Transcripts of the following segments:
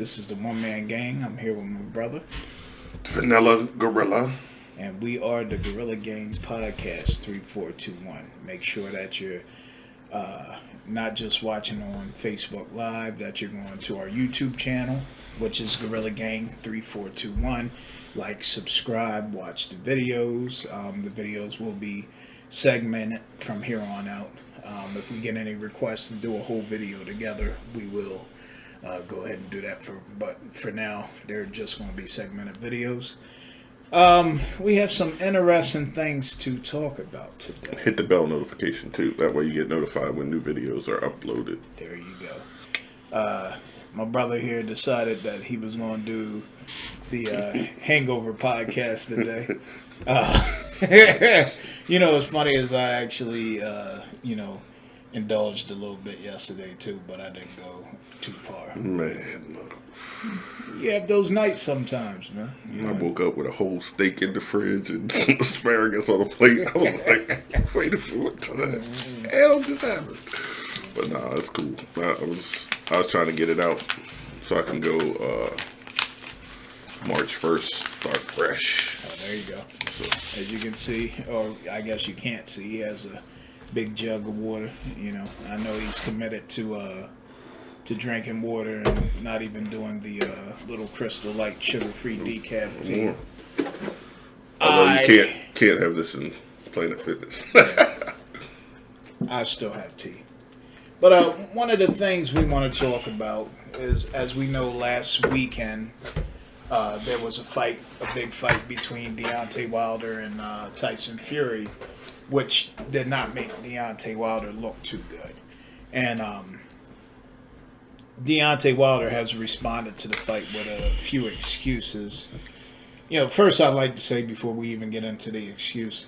This is the One Man Gang. I'm here with my brother. Vanilla Gorilla. And we are the Gorilla Gang Podcast 3421. Make sure that you're not just watching on Facebook Live, that you're going to our YouTube channel, which is Gorilla Gang 3421. Like, subscribe, watch the videos. The videos will be segmented from here on out. If we get any requests to do a whole video together, we will go ahead and do that. But for now, they're just going to be segmented videos. We have some interesting things to talk about today. Hit the bell notification too. That way you get notified when new videos are uploaded. There you go. My brother here decided that he was going to do the Hangover podcast today. What's funny is I actually, indulged a little bit yesterday too, but I didn't go too far. Man, you have those nights sometimes, man. I woke up with a whole steak in the fridge and some asparagus on the plate. I was like, wait a minute, what the hell just happened? But nah, it's cool. I was trying to get it out so I can go March 1st, start fresh. Oh, there you go. So, as you can see, or I guess you can't see, he has a big jug of water. I know he's committed to drinking water and not even doing the little Crystal Light sugar-free decaf tea. Although you can't have this in Planet Fitness. I still have tea. But one of the things we want to talk about is, as we know, last weekend there was a big fight between Deontay Wilder and Tyson Fury, which did not make Deontay Wilder look too good. And Deontay Wilder has responded to the fight with a few excuses. First I'd like to say, before we even get into the excuse,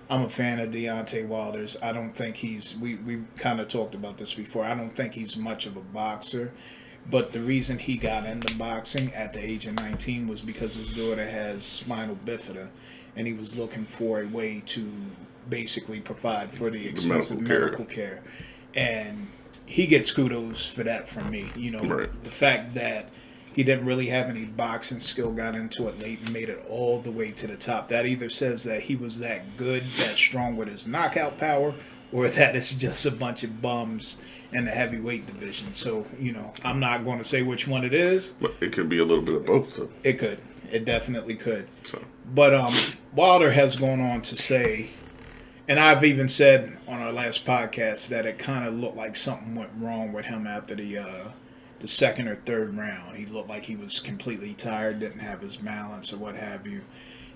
I'm a fan of Deontay Wilder's. I don't think we kind of talked about this before, I don't think he's much of a boxer. But the reason he got into boxing at the age of 19 was because his daughter has spinal bifida, and he was looking for a way to basically provide for the expensive medical care. And he gets kudos for that from me. Right. The fact that he didn't really have any boxing skill, got into it late and made it all the way to the top. That either says that he was that good, that strong with his knockout power, or that it's just a bunch of bums in the heavyweight division. So, I'm not going to say which one it is. But it could be a little bit of both, though. It could. It definitely could. So. But Wilder has gone on to say, and I've even said on our last podcast, that it kind of looked like something went wrong with him after the second or third round. He looked like he was completely tired, didn't have his balance or what have you.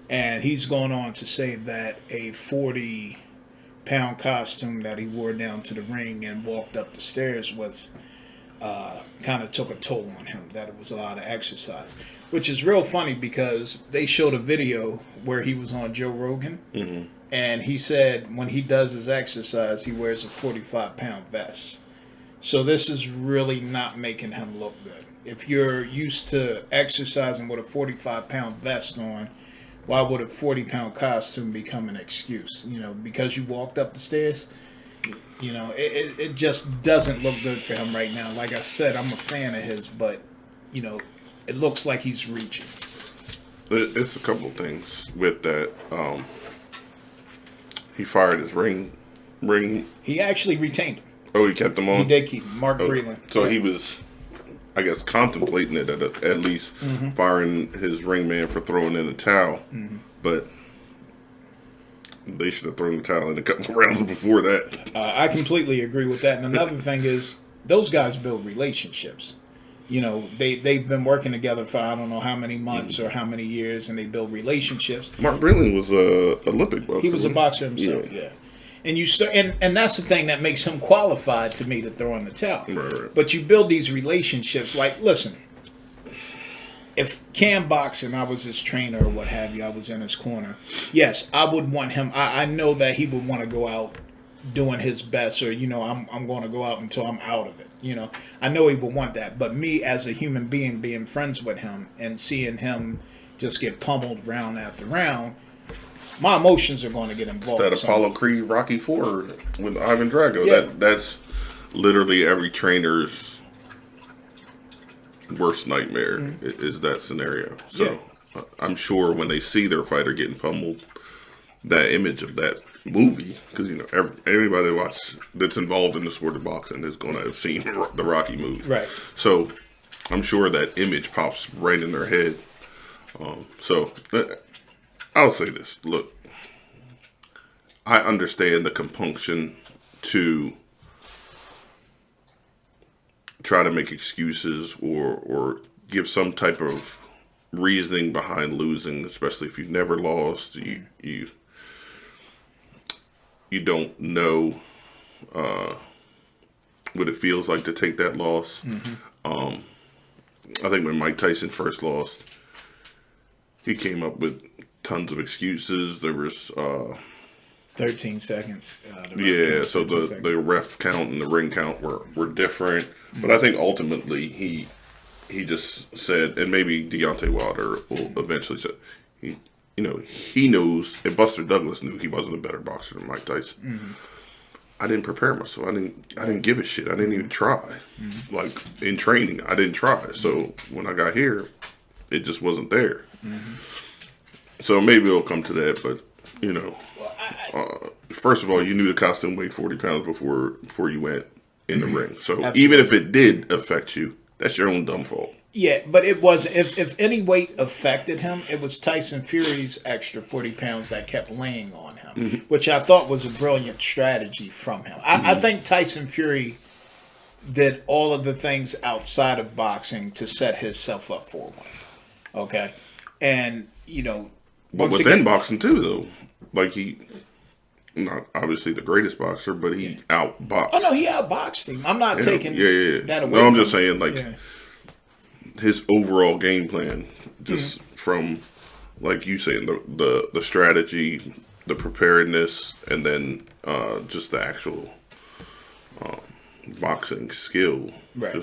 And he's gone on to say that a 40-pound costume that he wore down to the ring and walked up the stairs with kind of took a toll on him, that it was a lot of exercise. Which is real funny because they showed a video where he was on Joe Rogan. Mm-hmm. And he said when he does his exercise, he wears a 45-pound vest. So this is really not making him look good. If you're used to exercising with a 45-pound vest on, why would a 40-pound costume become an excuse? Because you walked up the stairs? It just doesn't look good for him right now. Like I said, I'm a fan of his, but, it looks like he's reaching. It's a couple of things with that. He fired his ring. He actually retained him. Oh, he kept him on? He did keep him. Mark Breland. So he was, I guess, contemplating it at least, firing his ring man for throwing in the towel. Mm-hmm. But they should have thrown the towel in a couple of rounds before that. I completely agree with that. And another thing is, those guys build relationships. They've been working together for I don't know how many months or how many years, and they build relationships. Mark Breland was a Olympic boxer. He was a boxer himself, yeah. And you start, and that's the thing that makes him qualified to me to throw in the towel. Right. But you build these relationships. Like, listen, if Cam boxed and I was his trainer or what have you, I was in his corner. Yes, I would want him. I know that he would want to go out doing his best, or I'm going to go out until I'm out of it. I know he would want that. But me as a human being friends with him and seeing him just get pummeled round after round, my emotions are going to get involved. It's that Apollo Creed Rocky IV with Ivan Drago. Yeah. That's literally every trainer's worst nightmare is that scenario. So I'm sure when they see their fighter getting pummeled, that image of that movie, because everybody that's involved in the sport of boxing is going to have seen the Rocky movie, Right. So I'm sure that image pops right in their head. So I'll say this: look, I understand the compunction to try to make excuses or give some type of reasoning behind losing, especially if you've never lost. You don't know what it feels like to take that loss. I think when Mike Tyson first lost, he came up with tons of excuses. There was 13 seconds. So the ref count and the ring count were different. But I think ultimately he just said, and maybe Deontay Wilder will eventually say, he knows, and Buster Douglas knew he wasn't a better boxer than Mike Tyson. I didn't prepare myself. I didn't give a shit. I didn't even try. Like in training, I didn't try. So when I got here, it just wasn't there. So maybe it'll come to that. But first of all, you knew the costume weighed 40 pounds before you went in the ring. So Absolutely. Even if it did affect you, that's your own dumb fault. Yeah, but it was if any weight affected him, it was Tyson Fury's extra 40 pounds that kept laying on him, which I thought was a brilliant strategy from him. I think Tyson Fury did all of the things outside of boxing to set himself up for a win. Okay, and but within boxing too, though, like he. Not obviously the greatest boxer, but he outboxed. Oh no, he outboxed him. I'm not taking that away. No, I'm just saying, his overall game plan, just from, like you saying, the strategy, the preparedness, and then just the actual boxing skill. Right.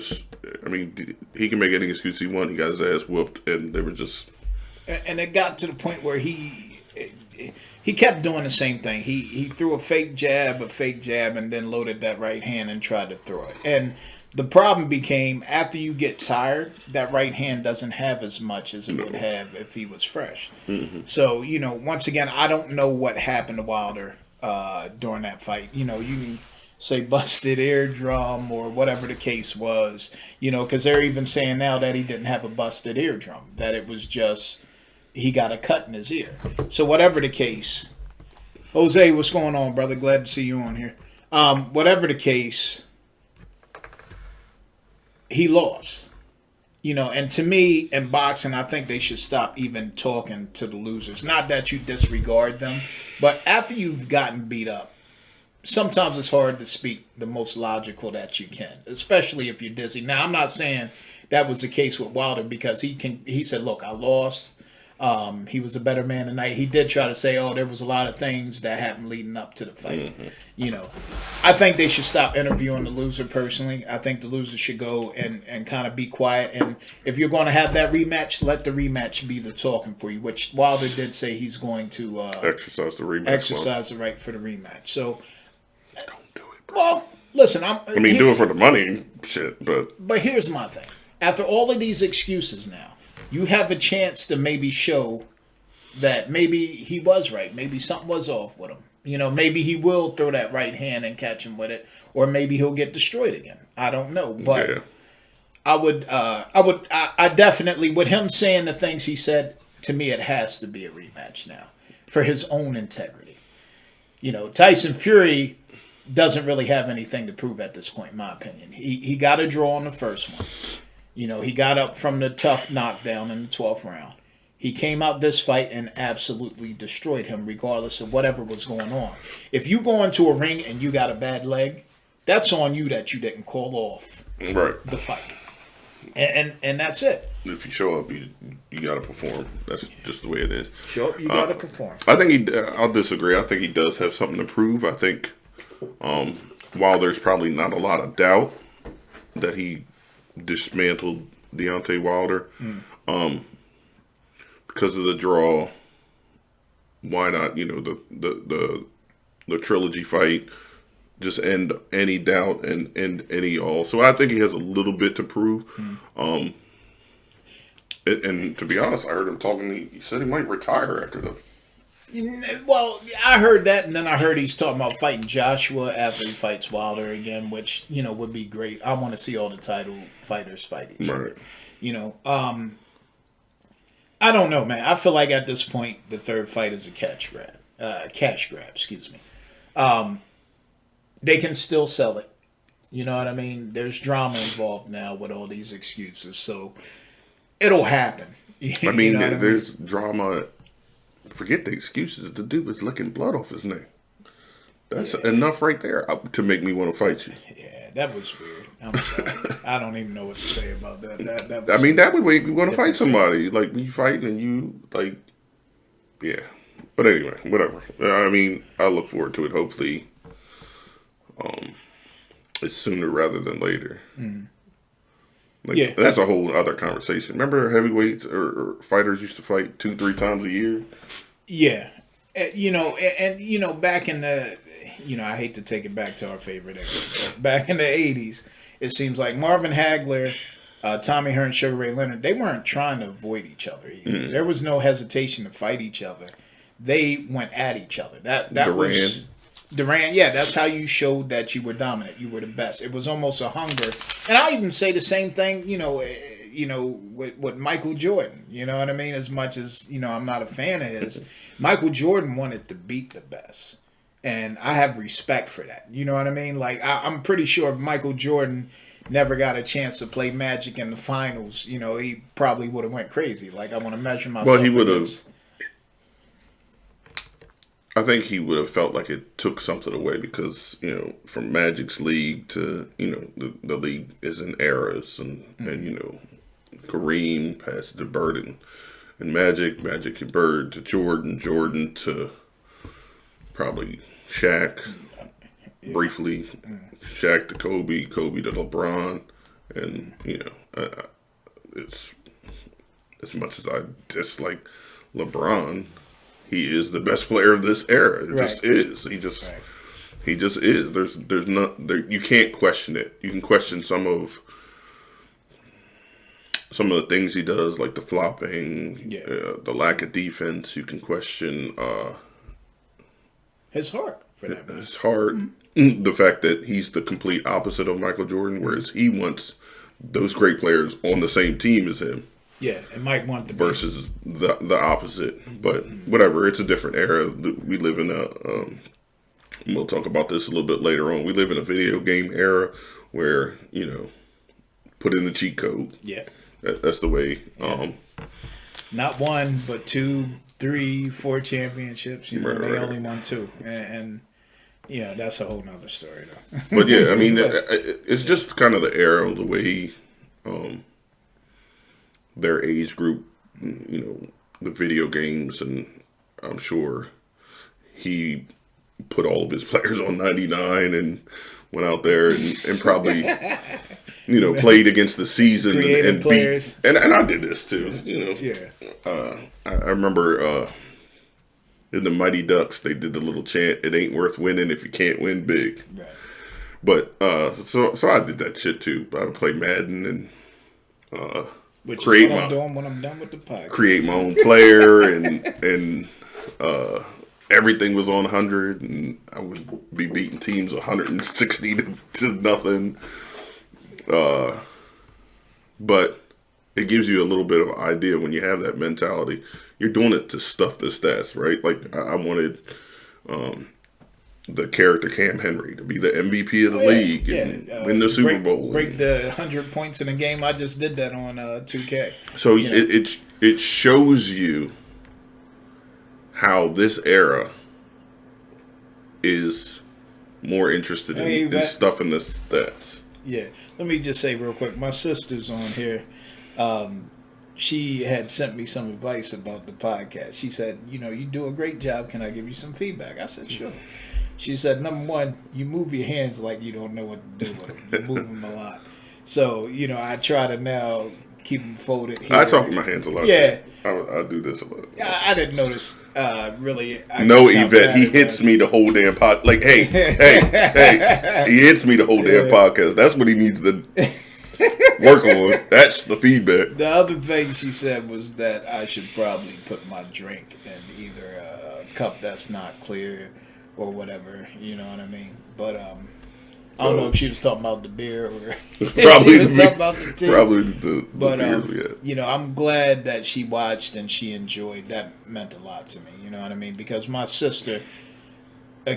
He can make any excuse he wants. He got his ass whooped, and they were just. And it got to the point where he kept doing the same thing. He threw a fake jab, and then loaded that right hand and tried to throw it. And the problem became, after you get tired, that right hand doesn't have as much as it would have if he was fresh. So, once again, I don't know what happened to Wilder during that fight. You can say busted eardrum or whatever the case was, because they're even saying now that he didn't have a busted eardrum, that it was just he got a cut in his ear. So whatever the case, Jose, what's going on, brother? Glad to see you on here. Whatever the case, he lost. And to me, in boxing, I think they should stop even talking to the losers. Not that you disregard them, but after you've gotten beat up, sometimes it's hard to speak the most logical that you can, especially if you're dizzy. Now, I'm not saying that was the case with Wilder, because he said, look, I lost. He was a better man tonight. He did try to say, there was a lot of things that happened leading up to the fight. I think they should stop interviewing the loser personally. I think the loser should go and kind of be quiet. And if you're going to have that rematch, let the rematch be the talking for you, which Wilder did say he's going to exercise the rematch. Exercise the right for the rematch. So, don't do it, bro. Well, listen, do it for the money, shit, but. But here's my thing. After all of these excuses now, you have a chance to maybe show that maybe he was right. Maybe something was off with him. Maybe he will throw that right hand and catch him with it, or maybe he'll get destroyed again. I don't know, but I definitely, with him saying the things he said, to me, it has to be a rematch now for his own integrity. Tyson Fury doesn't really have anything to prove at this point, in my opinion. He got a draw on the first one. He got up from the tough knockdown in the 12th round. He came out this fight and absolutely destroyed him, regardless of whatever was going on. If you go into a ring and you got a bad leg, that's on you that you didn't call off the fight. And that's it. If you show up, you got to perform. That's just the way it is. Show up, you got to perform. I think I'll disagree. I think he does have something to prove. I think while there's probably not a lot of doubt that he dismantled Deontay Wilder, because of the draw, why not? The trilogy fight, just end any doubt and end any all. So I think he has a little bit to prove. And to be honest, I heard him talking. He said he might retire after the. Well, I heard that, and then I heard he's talking about fighting Joshua after he fights Wilder again, which would be great. I want to see all the title fighters fight each other. I don't know, man. I feel like at this point, the third fight is a cash grab. Excuse me. They can still sell it. You know what I mean? There's drama involved now with all these excuses, so it'll happen. I mean, there's drama. Forget the excuses. The dude was licking blood off his neck. That's enough right there to make me want to fight you. Yeah, that was weird. I'm sorry. I don't even know what to say about that. That would make me want to fight somebody. Like, you fighting and you, like, yeah. But anyway, whatever. I mean, I look forward to it. Hopefully, it's sooner rather than later. Mm. Like, that's a whole other conversation. Remember heavyweights or fighters used to fight 2-3 times a year? Yeah. And back in the, I hate to take it back to our favorite era, but back in the 80s, it seems like Marvin Hagler, Tommy Hearn, Sugar Ray Leonard, they weren't trying to avoid each other either. Mm. There was no hesitation to fight each other. They went at each other. That was Duran, yeah, that's how you showed that you were dominant. You were the best. It was almost a hunger. And I even say the same thing, with Michael Jordan. You know what I mean? As much as, I'm not a fan of his. Michael Jordan wanted to beat the best. And I have respect for that. You know what I mean? Like, I'm pretty sure if Michael Jordan never got a chance to play Magic in the finals, he probably would have went crazy. Like, I want to measure myself. Well, he would have. I think he would have felt like it took something away because, from Magic's league to, the league is in eras and Kareem passed to Bird and Magic and Bird to Jordan to probably Shaq briefly, Shaq to Kobe to LeBron. And, it's as much as I dislike LeBron, he is the best player of this era. It just is. He just is. There's not there. You can't question it. You can question some of the things he does, like the flopping, the lack of defense. You can question his heart for that. His heart. Mm-hmm. The fact that he's the complete opposite of Michael Jordan, whereas he wants those great players on the same team as him. Yeah, and Mike wanted to versus the opposite. But whatever, it's a different era. We live in we'll talk about this a little bit later on. We live in a video game era where, put in the cheat code. Yeah. That's the way. Yeah. Not one, but 2, 3, 4 championships. They only won 2. And that's a whole nother story, though. But yeah, I mean, it's just kind of the era, the way their age group, the video games, and I'm sure he put all of his players on 99 and went out there and probably, played against the season and beat. And I did this too, Yeah. I remember in the Mighty Ducks, they did the little chant, "It ain't worth winning if you can't win big." Right. But so I did that shit too. I would play Madden and create my doing when I'm done with the podcast. Create my own player and everything was on 100 and I would be beating teams 160 to nothing. But it gives you a little bit of an idea when you have that mentality. You're doing it to stuff the stats, right? Like I wanted the character Cam Henry to be the MVP of the league and win the Super Bowl. Break the 100 points in a game. I just did that on 2K. So it shows you how this era is more interested in stuff in the stats. Yeah. Let me just say real quick. My sister's on here. She had sent me some advice about the podcast. She said, you do a great job. Can I give you some feedback? I said, sure. She said, number one, you move your hands like you don't know what to do with them. You move them a lot. So, I try to now keep them folded here. I talk with my hands a lot. Yeah. I do this a lot. I didn't notice, really. Yvette, he hits me the whole damn podcast. Like, hey, he hits me the whole damn podcast. That's what he needs to work on. That's the feedback. The other thing she said was that I should probably put my drink in either a cup that's not clear or whatever. You know what I mean? But I don't know if she was talking about the beer or Probably she was talking about the tea. Probably the But beer, yeah. you know, I'm glad that she watched and she enjoyed. That meant a lot to me. You know what I mean? Because my sister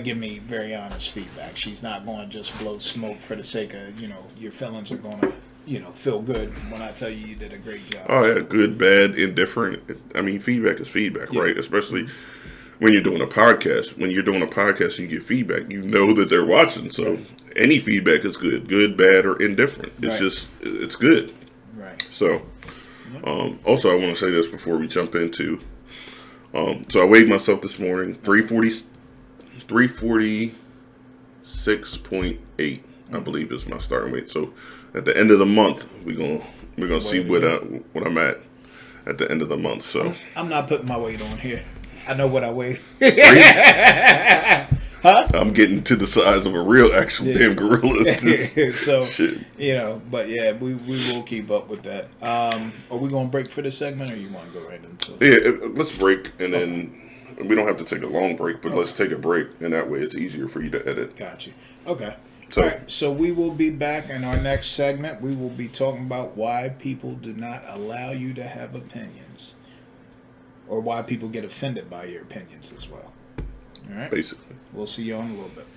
give me very honest feedback. She's not going to just blow smoke for the sake of, you know, your feelings are going to, you know, feel good when I tell you did a great job. Oh yeah, good, bad, indifferent. I mean, feedback is feedback, right? Especially when you're doing a podcast. When you're doing a podcast and you get feedback, you know that they're watching. So any feedback is good, bad, or indifferent. It's just, it's good. Right. So, also I want to say this before we jump into, so I weighed myself this morning, 346.8, I believe is my starting weight. So at the end of the month, we're gonna see what I'm at the end of the month. So I'm not putting my weight on here. I know what I weigh. I'm getting to the size of a real actual damn gorilla. So Shit. you know, but yeah, we will keep up with that. Are we gonna break for this segment, or you want to go right into it? Yeah, let's break, and then we don't have to take a long break, but let's take a break, and that way it's easier for you to edit. Got you. Okay. So- All right. So we will be back in our next segment. We will be talking about why people do not allow you to have opinions, or why people get offended by your opinions as well. All right. Basically. We'll see you on a little bit.